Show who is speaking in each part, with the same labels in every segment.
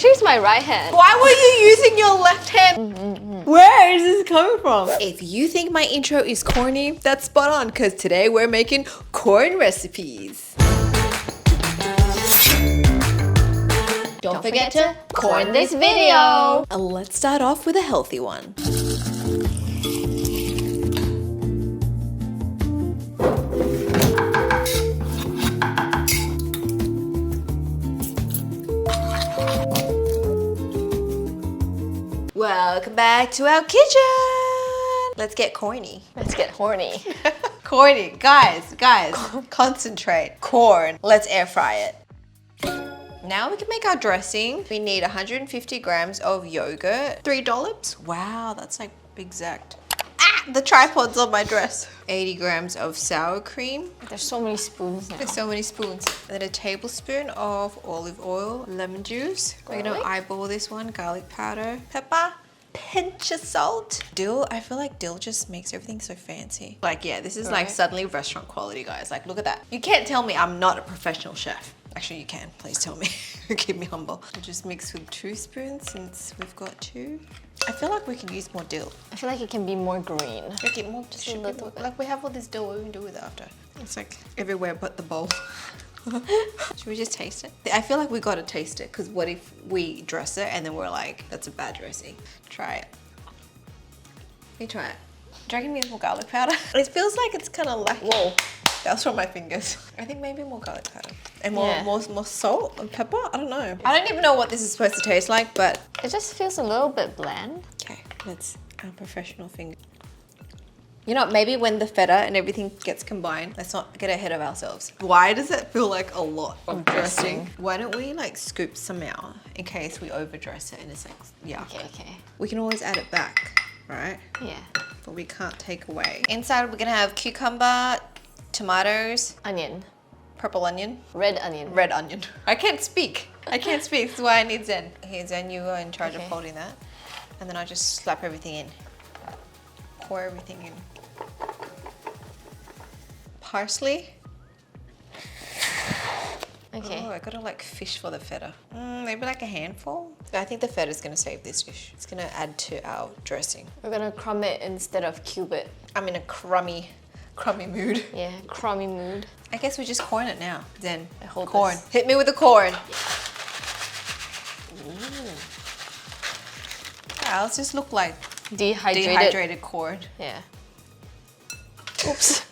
Speaker 1: Actually, it's my right hand.
Speaker 2: Why were you using your left hand? Where is this coming from? If you think my intro is corny, that's spot on because today we're making corn recipes.
Speaker 1: Don't forget to corn this video.
Speaker 2: Let's start off with a healthy one. Welcome back to our kitchen. Let's get corny.
Speaker 1: Let's get horny.
Speaker 2: Corny. Guys, concentrate. Corn. Let's air fry it. Now we can make our dressing. We need 150 grams of yogurt. 3 dollops. Wow, that's like exact. Ah, the tripod's on my dress. 80 grams of sour cream.
Speaker 1: There's so many spoons now.
Speaker 2: There's so many spoons. And then a tablespoon of olive oil, lemon juice. We're gonna eyeball this one. Garlic powder, pepper, pinch of salt. Dill, I feel like dill just makes everything so fancy. Like, yeah, this is like suddenly restaurant quality, guys. Like, look at that. You can't tell me I'm not a professional chef. Actually, you can. Please tell me. Keep me humble. We'll just mix with 2 spoons since we've got 2. I feel like we can use more dill.
Speaker 1: I feel like it can be more green.
Speaker 2: Make it more, just a little bit. Like we have all this dill, what we can do with it after? It's like everywhere but the bowl. Should we just taste it? I feel like we gotta taste it because what if we dress it and then we're like, that's a bad dressing. Try it. You try it. Do you reckon we need more garlic powder? It feels like it's kind of like, whoa. That was from my fingers. I think maybe more garlic powder. And more salt and pepper? I don't know. I don't even know what this is supposed to taste like, but...
Speaker 1: It just feels a little bit bland.
Speaker 2: Okay, let's... Our professional finger. You know, maybe when the feta and everything gets combined, let's not get ahead of ourselves. Why does it feel like a lot of dressing? Why don't we like scoop some out in case we overdress it and it's like, yeah.
Speaker 1: Okay.
Speaker 2: We can always add it back, right?
Speaker 1: Yeah.
Speaker 2: But we can't take away. Inside we're gonna have cucumber, tomatoes,
Speaker 1: Onion.
Speaker 2: purple onion,
Speaker 1: Red onion.
Speaker 2: red onion. I can't speak. This is why I need Zen. Here, Zen, you are in charge of holding that. And then I just slap everything in. Pour everything in. Parsley.
Speaker 1: Okay.
Speaker 2: Oh, I gotta like fish for the feta. Maybe like a handful. I think the feta is gonna save this dish. It's gonna add to our dressing.
Speaker 1: We're gonna crumb it instead of cube it.
Speaker 2: I'm in a crummy mood.
Speaker 1: Yeah, crummy mood.
Speaker 2: I guess we just corn it now. Then
Speaker 1: hold
Speaker 2: corn.
Speaker 1: this.
Speaker 2: Hit me with the corn. Ours just look like dehydrated corn.
Speaker 1: Yeah.
Speaker 2: Oops.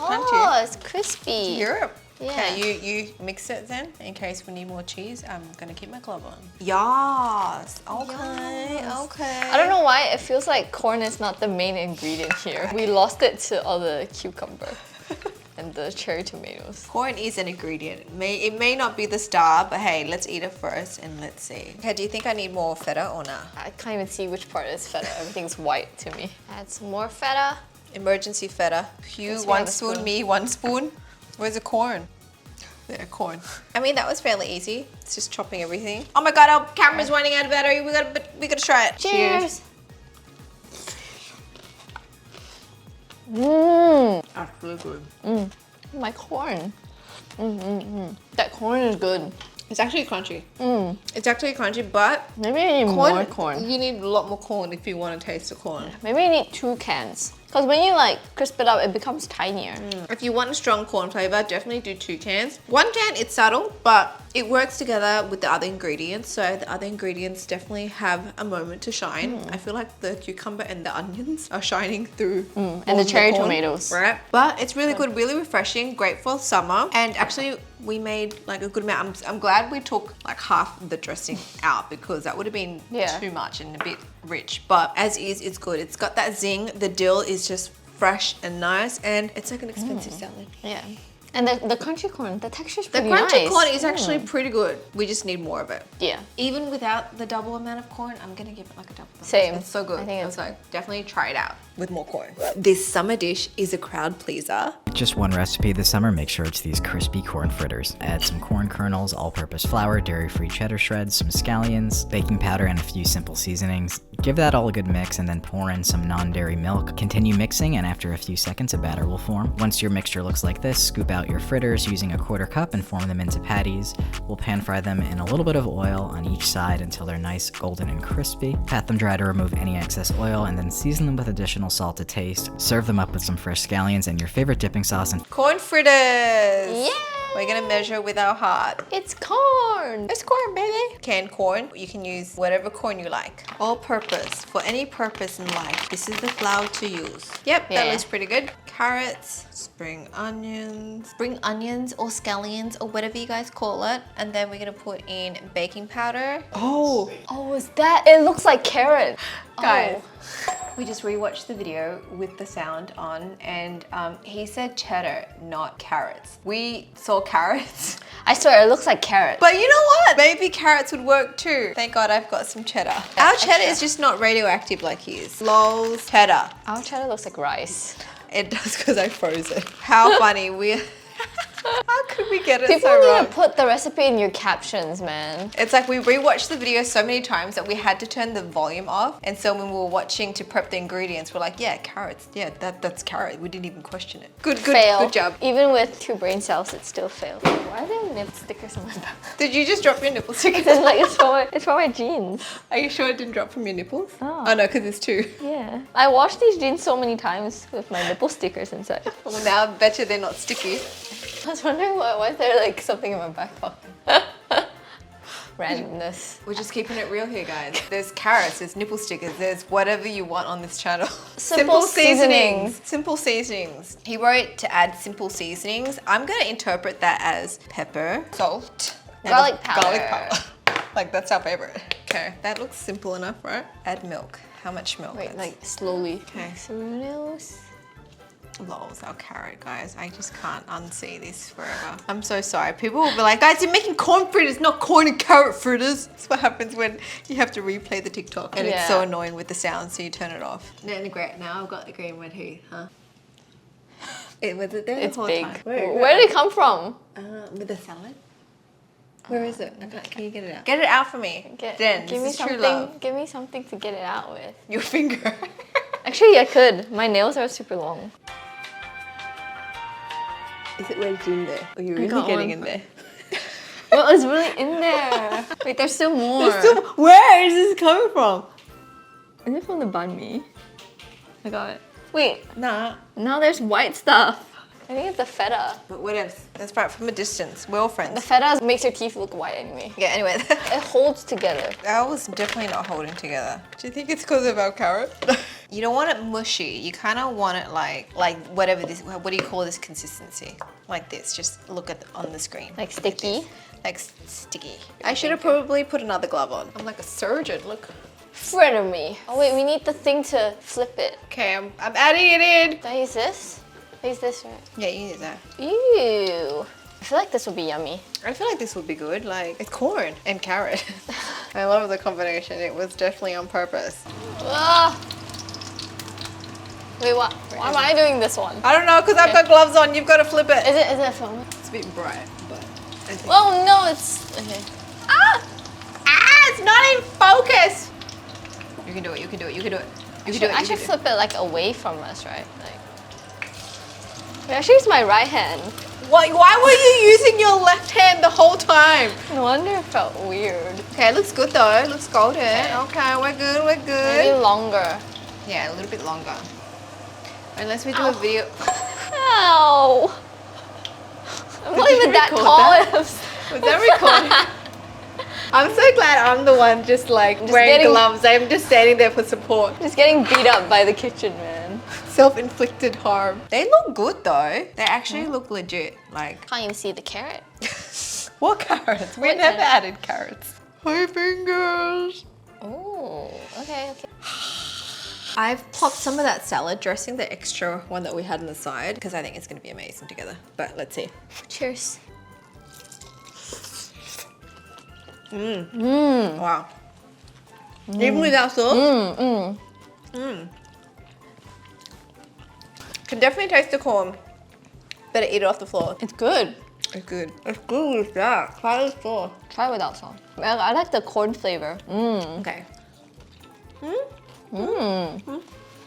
Speaker 1: Oh, it's crispy.
Speaker 2: Europe.
Speaker 1: Yeah.
Speaker 2: Okay, you mix it then in case we need more cheese. I'm gonna keep my glove on. Yes. Okay. Okay.
Speaker 1: I don't know why it feels like corn is not the main ingredient here. We lost it to all the cucumber and the cherry tomatoes.
Speaker 2: Corn is an ingredient. It may not be the star, but hey, let's eat it first and let's see. Okay, do you think I need more feta or not?
Speaker 1: I can't even see which part is feta. Everything's white to me. Add some more feta.
Speaker 2: Emergency feta. You 1 spoon, me 1 spoon. Where's the corn? There, corn. I mean, that was fairly easy. It's just chopping everything. Oh my god, our camera's running out of battery. We gotta try it.
Speaker 1: Cheers. Mmm.
Speaker 2: That's really good.
Speaker 1: My corn. That corn is good.
Speaker 2: It's actually crunchy. It's actually crunchy, but
Speaker 1: maybe you need more corn.
Speaker 2: You need a lot more corn if you want to taste the corn.
Speaker 1: Maybe you need 2 cans. Because when you like crisp it up, it becomes tinier.
Speaker 2: If you want a strong corn flavor, definitely do 2 cans. 1 can, it's subtle, but it works together with the other ingredients. So the other ingredients definitely have a moment to shine. I feel like the cucumber and the onions are shining through.
Speaker 1: And the cherry tomatoes.
Speaker 2: Right? But it's really good, really refreshing, great for summer. And actually, we made like a good amount. I'm glad we took like half of the dressing out because that would have been too much and a bit rich. But as is, it's good. It's got that zing. The dill is just fresh and nice, and it's like an expensive salad.
Speaker 1: Yeah. And the crunchy corn, the texture's pretty
Speaker 2: nice. The
Speaker 1: nice.
Speaker 2: crunchy corn is actually pretty good. We just need more of it.
Speaker 1: Yeah.
Speaker 2: Even without the double amount of corn, I'm gonna give it like a double.
Speaker 1: Same.
Speaker 2: It's so good.
Speaker 1: I think
Speaker 2: it's like, definitely try it out. with more corn. This summer dish is a crowd pleaser.
Speaker 3: Just one recipe this summer, make sure it's these crispy corn fritters. Add some corn kernels, all-purpose flour, dairy-free cheddar shreds, some scallions, baking powder, and a few simple seasonings. Give that all a good mix and then pour in some non-dairy milk. Continue mixing, and after a few seconds a batter will form. Once your mixture looks like this, scoop out your fritters using a 1/4 cup and form them into patties. We'll pan fry them in a little bit of oil on each side until they're nice, golden, and crispy. Pat them dry to remove any excess oil and then season them with additional salt to taste. Serve them up with some fresh scallions and your favorite dipping sauce and
Speaker 2: Corn fritters!
Speaker 1: Yeah!
Speaker 2: We're gonna measure with our heart.
Speaker 1: It's corn!
Speaker 2: It's corn, baby. Canned corn, you can use whatever corn you like. All purpose, for any purpose in life. This is the flour to use. Yep, that
Speaker 1: Yeah.
Speaker 2: looks pretty good. Carrots, spring onions or scallions or whatever you guys call it. And then we're gonna put in baking powder.
Speaker 1: Oh, is that? It looks like carrot.
Speaker 2: Guys,
Speaker 1: Oh.
Speaker 2: we just rewatched the video with the sound on and he said cheddar, not carrots. We saw carrots.
Speaker 1: I swear, it looks like carrot.
Speaker 2: But you know what? Maybe carrots would work too. Thank God I've got some cheddar. Our cheddar is just not radioactive like his. Lols, cheddar.
Speaker 1: Our cheddar looks like rice.
Speaker 2: It does because I froze it. How funny. How could we get it
Speaker 1: People
Speaker 2: so
Speaker 1: need
Speaker 2: wrong?
Speaker 1: to put the recipe in your captions, man.
Speaker 2: It's like we rewatched the video so many times that we had to turn the volume off. And so when we were watching to prep the ingredients, we're like, yeah, carrots. Yeah, that's carrot. We didn't even question it. Good
Speaker 1: Fail.
Speaker 2: job.
Speaker 1: Even with 2 brain cells, it still failed. Why are there nip stickers on my back?
Speaker 2: Did you just drop your nipple sticker?
Speaker 1: It's like it's for my jeans.
Speaker 2: Are you sure it didn't drop from your nipples?
Speaker 1: Oh.
Speaker 2: Oh no, because it's 2.
Speaker 1: Yeah. I washed these jeans so many times with my nipple stickers inside.
Speaker 2: Well, now I bet you they're not sticky.
Speaker 1: I was wondering why is there like something in my back pocket? Randomness.
Speaker 2: We're just keeping it real here, guys. There's carrots, there's nipple stickers, there's whatever you want on this channel.
Speaker 1: Simple seasonings.
Speaker 2: Simple seasonings. He wrote to add simple seasonings. I'm gonna interpret that as pepper, salt, and
Speaker 1: Garlic powder.
Speaker 2: Garlic powder. Like that's our favorite. Okay, that looks simple enough, right? Add milk. How much milk?
Speaker 1: Wait, like slowly.
Speaker 2: Okay.
Speaker 1: Cereals.
Speaker 2: Lols, our carrot, guys. I just can't unsee this forever. I'm so sorry. People will be like, guys, you're making corn fritters, not corn and carrot fritters. That's what happens when you have to replay the TikTok. And it's so annoying with the sound, so you turn it off. Now I've got the green one here, huh? Was it there
Speaker 1: It's
Speaker 2: the whole
Speaker 1: big.
Speaker 2: time?
Speaker 1: Where did it come from?
Speaker 2: With the salad? Where is it? Can you get it out? Get it out for me. Then,
Speaker 1: give me
Speaker 2: this is true
Speaker 1: something.
Speaker 2: love.
Speaker 1: Give me something to get it out with.
Speaker 2: Your finger.
Speaker 1: Actually, I could. My nails are super long.
Speaker 2: Is it wedged in there? Are you
Speaker 1: really
Speaker 2: really
Speaker 1: got
Speaker 2: getting
Speaker 1: one.
Speaker 2: in there?
Speaker 1: Well, it's really in there. Wait, there's still more.
Speaker 2: Where is this coming from?
Speaker 1: Is it from the banh mi? I got it. Wait,
Speaker 2: Nah.
Speaker 1: now there's white stuff. I think it's the feta.
Speaker 2: But what else? That's right, from a distance. We're all
Speaker 1: The
Speaker 2: friends.
Speaker 1: feta makes your teeth look white anyway.
Speaker 2: Yeah, anyway.
Speaker 1: It holds together.
Speaker 2: That was definitely not holding together. Do you think it's because of our carrot? You don't want it mushy. You kind of want it like whatever this, what do you call this consistency? Like this, just look at on the screen.
Speaker 1: Like sticky.
Speaker 2: Like sticky. I should have probably put another glove on. I'm like a surgeon, look.
Speaker 1: Fritter me. Oh wait, we need the thing to flip it.
Speaker 2: Okay, I'm adding it in.
Speaker 1: Do I use this? I use this, right?
Speaker 2: Yeah, you use that.
Speaker 1: Ew. I feel like this would be yummy.
Speaker 2: I feel like this would be good. Like, it's corn and carrot. I love the combination. It was definitely on purpose.
Speaker 1: Ah! Wait, what? Why am I doing this one?
Speaker 2: I don't know, because I've got gloves on. You've got to flip it.
Speaker 1: Is it film?
Speaker 2: It's a bit bright, but I think...
Speaker 1: Oh no, it's okay.
Speaker 2: Ah! Ah! It's not in focus! You can do it, you can do it, you can do it. You can do it,
Speaker 1: I
Speaker 2: you
Speaker 1: should
Speaker 2: can do it.
Speaker 1: flip it like away from us, right? Like. Wait, actually, it's my right hand.
Speaker 2: Why were you using your left hand the whole time?
Speaker 1: No wonder it felt weird.
Speaker 2: Okay, it looks good though. It looks golden. Okay, we're good, we're good.
Speaker 1: Maybe longer.
Speaker 2: Yeah, a little bit longer. Unless we do a video.
Speaker 1: Ow! I'm not
Speaker 2: Did
Speaker 1: even
Speaker 2: you
Speaker 1: that
Speaker 2: record
Speaker 1: tall.
Speaker 2: that? Was that recording? I'm so glad I'm the one just like wearing
Speaker 1: getting-
Speaker 2: gloves. I'm just standing there for support.
Speaker 1: Just getting beat up by the kitchen, man.
Speaker 2: Self-inflicted harm. They look good though. They actually look legit. Like,
Speaker 1: Can't even see the carrot.
Speaker 2: what carrots? We
Speaker 1: What
Speaker 2: never
Speaker 1: carrot?
Speaker 2: added carrots. Hi fingers.
Speaker 1: Oh, okay, okay.
Speaker 2: I've popped some of that salad dressing, the extra one that we had on the side, because I think it's going to be amazing together. But let's see.
Speaker 1: Cheers.
Speaker 2: Wow. Even without sauce? Can definitely taste the corn. Better eat it off the floor.
Speaker 1: It's good.
Speaker 2: It's good. It's good with that. Try the sauce.
Speaker 1: Try without sauce. I like the corn flavor.
Speaker 2: Okay.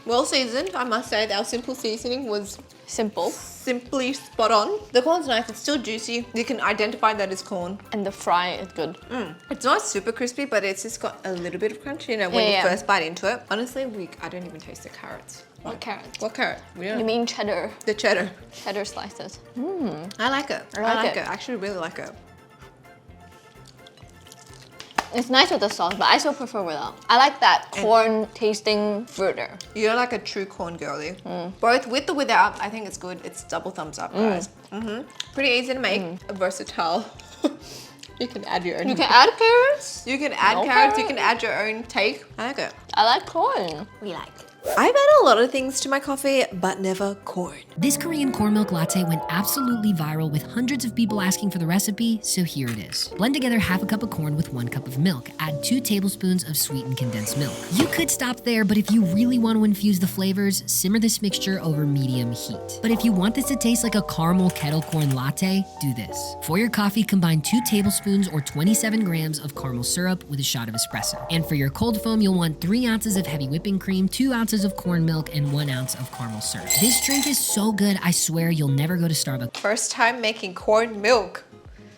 Speaker 2: Well seasoned, I must say. Our simple seasoning was
Speaker 1: Simple.
Speaker 2: simply spot on. The corn's nice. It's still juicy. You can identify that as corn.
Speaker 1: And the fry is good.
Speaker 2: It's not super crispy, but it's just got a little bit of crunch, you know, when you first bite into it. Honestly, I don't even taste the carrots.
Speaker 1: What carrot?
Speaker 2: What carrot? We don't
Speaker 1: You mean cheddar?
Speaker 2: The cheddar.
Speaker 1: Cheddar slices.
Speaker 2: I like it.
Speaker 1: I like it.
Speaker 2: I actually really like it.
Speaker 1: It's nice with the sauce, but I still prefer without. I like that corn tasting fritter.
Speaker 2: You're like a true corn girly. Both with or without, I think it's good. It's double thumbs up, guys. Pretty easy to make. Versatile. You can add your own.
Speaker 1: You can add carrots.
Speaker 2: You can add
Speaker 1: No
Speaker 2: carrots. You
Speaker 1: carrot.
Speaker 2: can add your own take. I like it.
Speaker 1: I like corn.
Speaker 2: We like. I've added a lot of things to my coffee, but never corn.
Speaker 4: This Korean corn milk latte went absolutely viral with hundreds of people asking for the recipe, so here it is. Blend together half a cup of corn with 1 cup of milk. Add 2 tablespoons of sweetened condensed milk. You could stop there, but if you really want to infuse the flavors, simmer this mixture over medium heat. But if you want this to taste like a caramel kettle corn latte, do this. For your coffee, combine 2 tablespoons or 27 grams of caramel syrup with a shot of espresso. And for your cold foam, you'll want 3 ounces of heavy whipping cream, 2 ounces of corn milk, and 1 ounce of caramel syrup. This drink is so good, I swear you'll never go to Starbucks.
Speaker 2: First time making corn milk.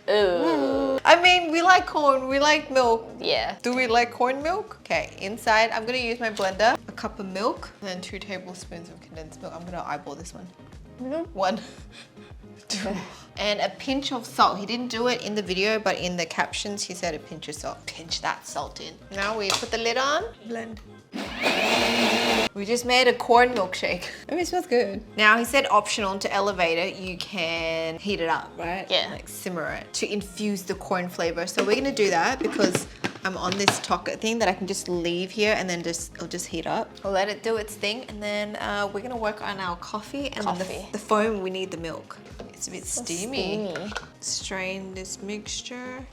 Speaker 1: Ew.
Speaker 2: I mean, we like corn, we like milk.
Speaker 1: Yeah.
Speaker 2: Do we like corn milk? Okay, inside, I'm gonna use my blender. A cup of milk, and then 2 tablespoons of condensed milk. I'm gonna eyeball this one. 1, 2. And a pinch of salt. He didn't do it in the video, but in the captions, he said a pinch of salt. Pinch that salt in. Now we put the lid on. Blend. We just made a corn milkshake. I mean, it smells good. Now, he said optional to elevate it, you can heat it up, right?
Speaker 1: Yeah.
Speaker 2: Like simmer it to infuse the corn flavor. So we're gonna do that because I'm on this tocket thing that I can just leave here and then it'll just heat up. We'll let it do its thing, and then we're gonna work on our coffee and then the foam, we need the milk. It's a bit steamy. Strain this mixture.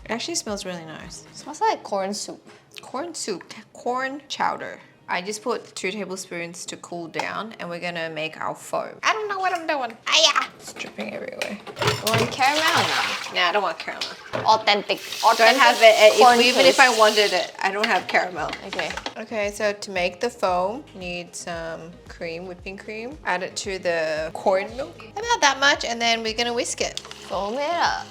Speaker 2: It actually smells really nice.
Speaker 1: It smells like corn soup.
Speaker 2: Corn soup, corn chowder. I just put 2 tablespoons to cool down, and we're gonna make our foam. I don't know what I'm doing. Aya! It's dripping everywhere.
Speaker 1: You want caramel now?
Speaker 2: Nah, I don't want caramel.
Speaker 1: Authentic.
Speaker 2: Don't have it.
Speaker 1: corn
Speaker 2: Even if I
Speaker 1: taste.
Speaker 2: wanted it, I don't have caramel.
Speaker 1: Okay.
Speaker 2: Okay, so to make the foam, need some cream, whipping cream. Add it to the corn milk. About that much, and then we're gonna whisk it.
Speaker 1: Foam it up.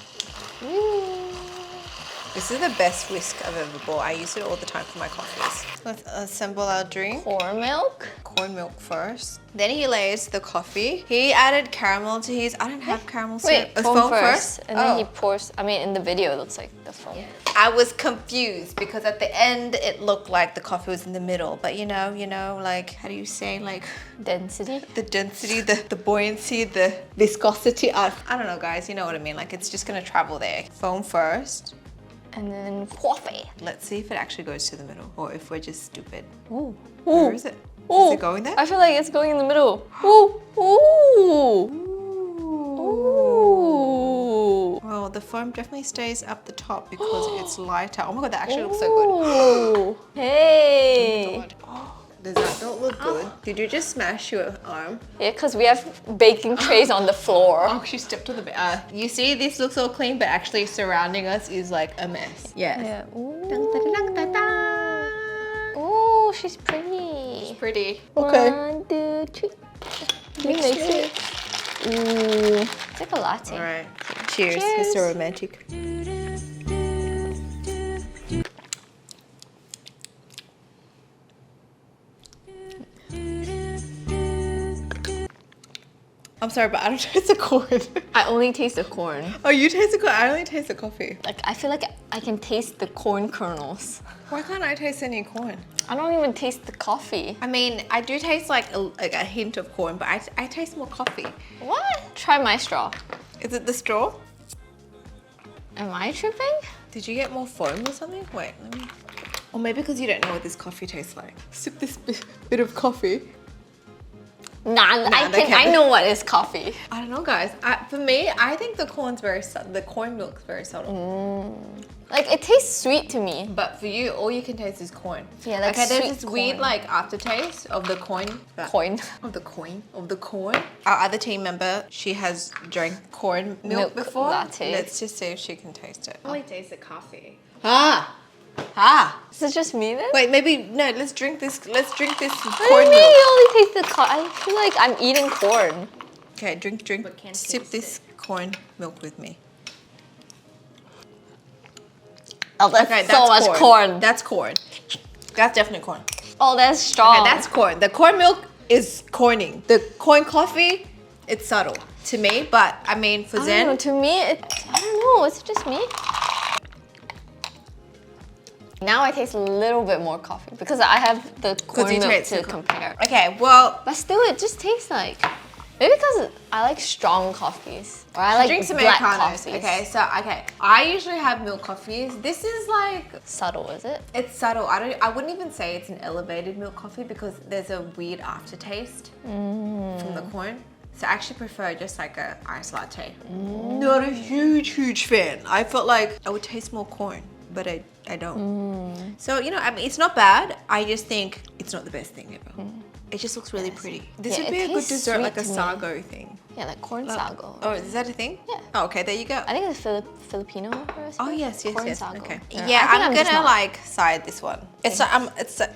Speaker 2: This is the best whisk I've ever bought. I use it all the time for my coffees. Let's assemble our drink.
Speaker 1: Corn milk.
Speaker 2: Corn milk first. Then he layers the coffee. He added caramel to his. I don't have caramel syrup.
Speaker 1: Wait, foam first. And then he pours. I mean, in the video, it looks like the foam. Yeah.
Speaker 2: I was confused because at the end it looked like the coffee was in the middle. But you know, like, how do you say, like,
Speaker 1: Density.
Speaker 2: the density, the buoyancy, the viscosity. I don't know, guys. You know what I mean? Like, it's just gonna travel there. Foam first.
Speaker 1: And then coffee.
Speaker 2: Let's see if it actually goes to the middle or if we're just stupid.
Speaker 1: Ooh.
Speaker 2: Where is it?
Speaker 1: Ooh.
Speaker 2: Is it going there?
Speaker 1: I feel like it's going in the middle. Ooh. Ooh. Ooh.
Speaker 2: Well, the foam definitely stays up the top because it's lighter. Oh my god, that actually looks so good.
Speaker 1: Ooh. Hey.
Speaker 2: Does that not look good? Did you just smash your arm?
Speaker 1: Yeah, because we have baking trays on the floor.
Speaker 2: Oh, she stepped on the bed. You see, this looks all clean, but actually surrounding us is like a mess. Yes.
Speaker 1: Yeah. Ooh.
Speaker 2: Dun, dun, dun, dun, dun.
Speaker 1: Ooh, she's pretty.
Speaker 2: Pretty.
Speaker 1: 1, 2, 3. Mix it. Ooh. It's like a latte.
Speaker 2: All right. Cheers.
Speaker 1: Cheers.
Speaker 2: It's so romantic. I'm sorry, but I don't taste the corn.
Speaker 1: I only taste the corn.
Speaker 2: Oh, you taste the corn? I only taste the coffee.
Speaker 1: Like, I feel like I can taste the corn kernels.
Speaker 2: Why can't I taste any corn?
Speaker 1: I don't even taste the coffee.
Speaker 2: I mean, I do taste like a hint of corn, but I taste more coffee.
Speaker 1: What? Try my straw.
Speaker 2: Is it the straw?
Speaker 1: Am I tripping?
Speaker 2: Did you get more foam or something? Wait, let me... Or maybe because you don't know what this coffee tastes like. Sip this bit of coffee.
Speaker 1: Nah,
Speaker 2: they
Speaker 1: I
Speaker 2: can't.
Speaker 1: know what is coffee.
Speaker 2: I don't know, guys. For me, I think the corn milk's very subtle.
Speaker 1: Like it tastes sweet to me.
Speaker 2: But for you, all you can taste is corn.
Speaker 1: Yeah, like
Speaker 2: okay. There's
Speaker 1: sweet
Speaker 2: this weird
Speaker 1: corn.
Speaker 2: like aftertaste of the corn.
Speaker 1: Coin.
Speaker 2: Of the corn. Our other team member, she has drank corn milk before.
Speaker 1: latte.
Speaker 2: Let's just see if she can taste it.
Speaker 5: I only taste the coffee.
Speaker 2: Ah.
Speaker 1: Is it just me then?
Speaker 2: Wait, maybe no. Let's drink this. Let's drink this
Speaker 1: What do
Speaker 2: corn
Speaker 1: you mean
Speaker 2: milk.
Speaker 1: you only taste the I feel like I'm eating corn.
Speaker 2: Okay, drink.
Speaker 5: But can't
Speaker 2: Sip
Speaker 5: taste
Speaker 2: this corn milk with me.
Speaker 1: Oh, that's
Speaker 2: Okay,
Speaker 1: so much corn.
Speaker 2: That's corn. That's definitely corn.
Speaker 1: Oh, that's strong.
Speaker 2: Okay, that's corn. The corn milk is corning. The corn coffee, it's subtle to me, but I mean for
Speaker 1: I don't
Speaker 2: Zen,
Speaker 1: know, to me, I don't know. Is it just me? Now I taste a little bit more coffee because I have the corn
Speaker 2: you
Speaker 1: milk
Speaker 2: taste
Speaker 1: to
Speaker 2: the
Speaker 1: compare.
Speaker 2: okay, well,
Speaker 1: But still, it just tastes like. Maybe because I like strong coffees. Or I like
Speaker 2: drink some
Speaker 1: black
Speaker 2: Americanos.
Speaker 1: coffees.
Speaker 2: Okay, so I usually have milk coffees. This is like
Speaker 1: Subtle, is it?
Speaker 2: it's subtle. I wouldn't even say it's an elevated milk coffee because there's a weird aftertaste from the corn. So I actually prefer just like a iced latte. Not a huge fan. I felt like I would taste more corn, but I don't. So you know, I mean, it's not bad. I just think it's not the best thing ever. It just looks really pretty. This
Speaker 1: Yeah,
Speaker 2: would be
Speaker 1: it
Speaker 2: a good
Speaker 1: tastes
Speaker 2: dessert, like a
Speaker 1: sweet to me.
Speaker 2: sago thing.
Speaker 1: Yeah, like corn sago.
Speaker 2: Oh, is that a thing?
Speaker 1: Yeah.
Speaker 2: Oh, okay, there you go.
Speaker 1: I think it's Filipino recipe.
Speaker 2: Oh yes,
Speaker 1: Corn
Speaker 2: yes.
Speaker 1: sago.
Speaker 2: Okay.
Speaker 1: Yeah,
Speaker 2: Yeah,
Speaker 1: I think
Speaker 2: I'm
Speaker 1: just
Speaker 2: gonna
Speaker 1: not-
Speaker 2: like side this one. It's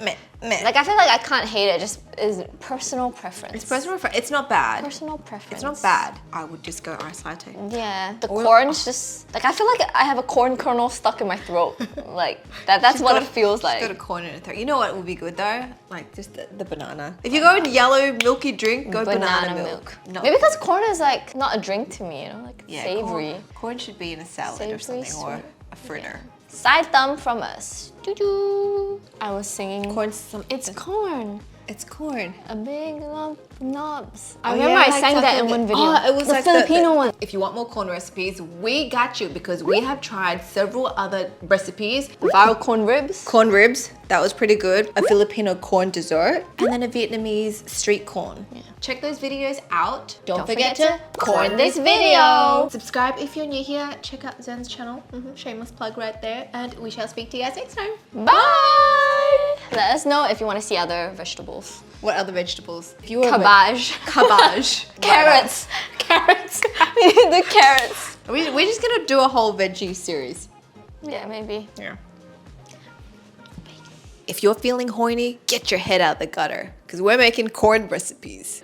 Speaker 2: meh.
Speaker 1: Like I feel like I can't hate it. Just is personal preference.
Speaker 2: It's personal. It's not bad.
Speaker 1: Personal preference.
Speaker 2: It's not bad. I would just go iced latte.
Speaker 1: Yeah, the
Speaker 2: Or-
Speaker 1: corn's just like I feel like I have a corn kernel stuck in my throat. Like that's what it feels
Speaker 2: Got a
Speaker 1: like.
Speaker 2: corn in her throat. You know what would be good though? Like just the banana. If you go in yellow milky drink, go banana milk. Not-
Speaker 1: Maybe because corn is like not a drink to me, you know, like
Speaker 2: yeah,
Speaker 1: savory.
Speaker 2: Corn should be in a salad or
Speaker 1: Savory,
Speaker 2: something, or
Speaker 1: sweet.
Speaker 2: a fritter.
Speaker 1: Side thumb from us. Doo-doo. I was singing.
Speaker 2: Corn's
Speaker 1: It's corn.
Speaker 2: It's corn.
Speaker 1: A big lump of knobs. I
Speaker 2: Oh,
Speaker 1: remember
Speaker 2: yeah,
Speaker 1: I
Speaker 2: like
Speaker 1: sang that in
Speaker 2: the-
Speaker 1: one video.
Speaker 2: Oh, it was
Speaker 1: the
Speaker 2: like
Speaker 1: Filipino one.
Speaker 2: If you want more corn recipes, we got you because we have tried several other recipes.
Speaker 1: Viral corn ribs.
Speaker 2: Corn ribs, that was pretty good. A Filipino corn dessert, and then a Vietnamese street corn.
Speaker 1: Yeah.
Speaker 2: Check those videos out. Don't
Speaker 1: forget
Speaker 2: forget
Speaker 1: to corn this video.
Speaker 2: Subscribe if you're new here. Check out Zen's channel. Shameless plug right there. And we shall speak to you guys next time.
Speaker 1: Bye. Let us know if you want to see other vegetables.
Speaker 2: What other vegetables? If you were
Speaker 1: Cabbage.
Speaker 2: Cabbage.
Speaker 1: Carrots. Carrots. We need the carrots.
Speaker 2: We're just gonna do a whole veggie series.
Speaker 1: Yeah, maybe.
Speaker 2: Yeah. If you're feeling horny, get your head out the gutter because we're making corn recipes.